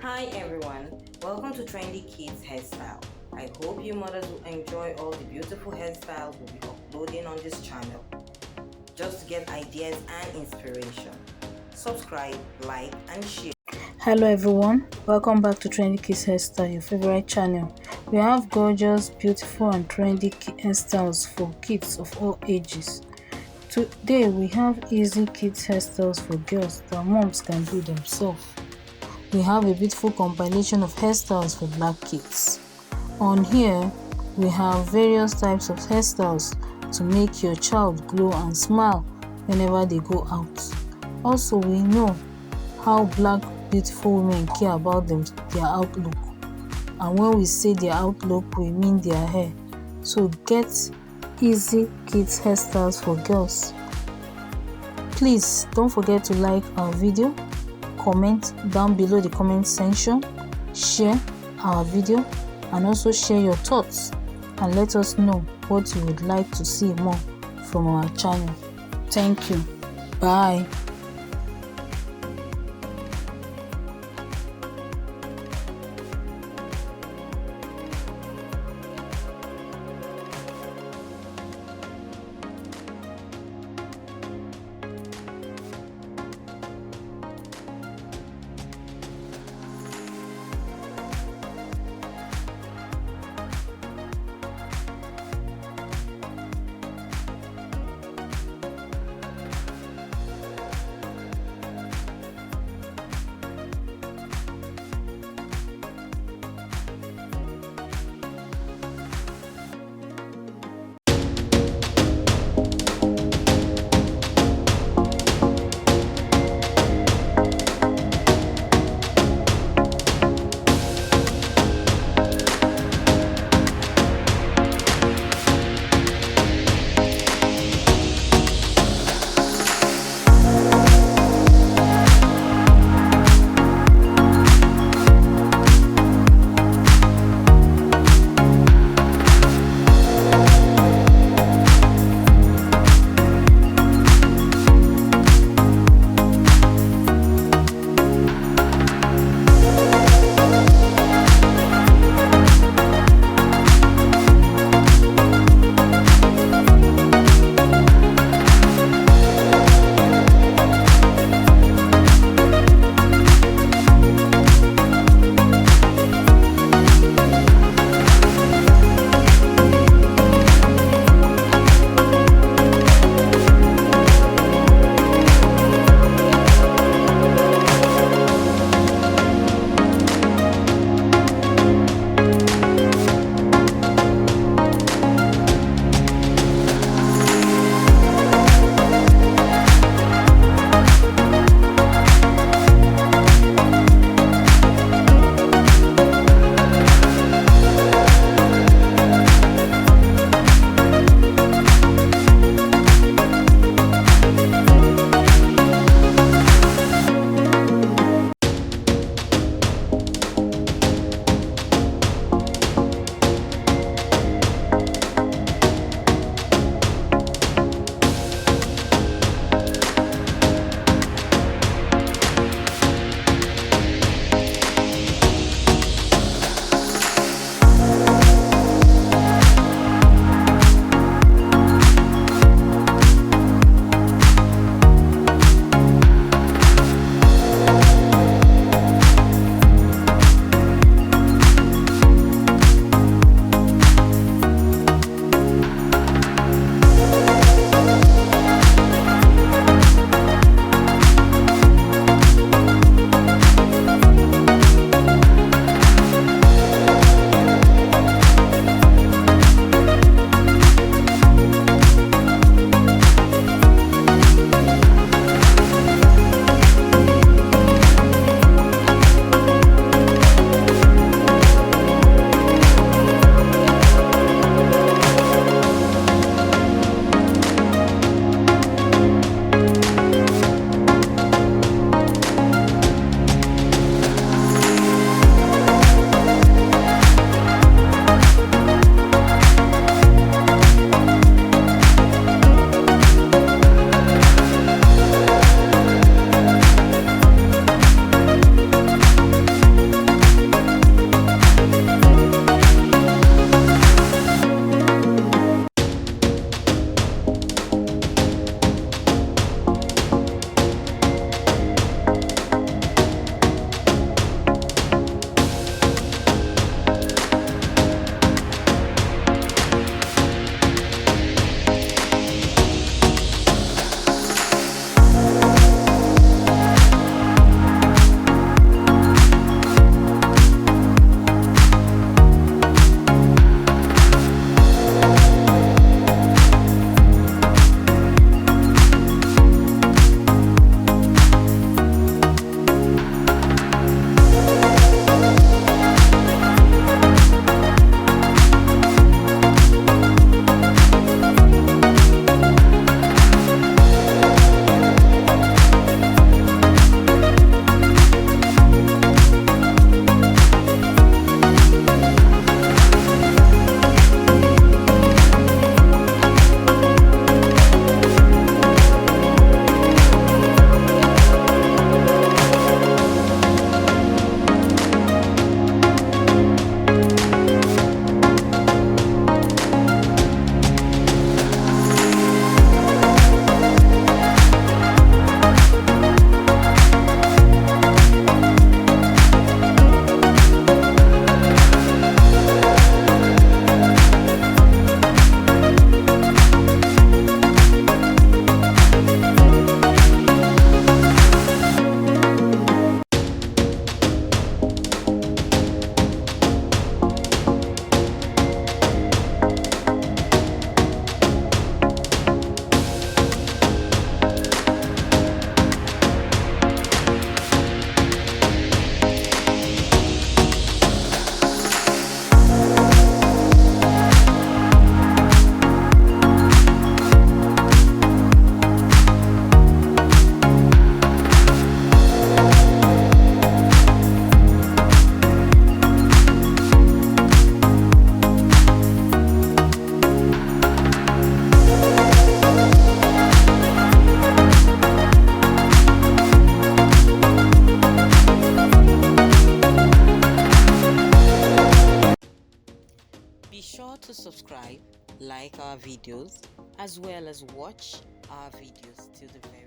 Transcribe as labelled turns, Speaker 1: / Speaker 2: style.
Speaker 1: Hi everyone, welcome to Trendy Kids Hairstyle. I hope you mothers will enjoy all the beautiful hairstyles we'll be uploading on this channel. Just to get ideas and inspiration. Subscribe, like and share.
Speaker 2: Hello everyone, welcome back to Trendy Kids Hairstyle, your favorite channel. We have gorgeous, beautiful and trendy hairstyles for kids of all ages. Today we have easy kids hairstyles for girls that moms can do themselves. We have a beautiful compilation of hairstyles for black kids. On here, we have various types of hairstyles to make your child glow and smile whenever they go out. Also, we know how black beautiful women care about their outlook, and when we say their outlook we mean their hair. So get easy kids hairstyles for girls. Please don't forget to like our video, comment down below the comment section, share our video and also share your thoughts and let us know what you would like to see more from our channel. Thank you. Bye.
Speaker 1: to subscribe, like our videos, as well as watch our videos till the very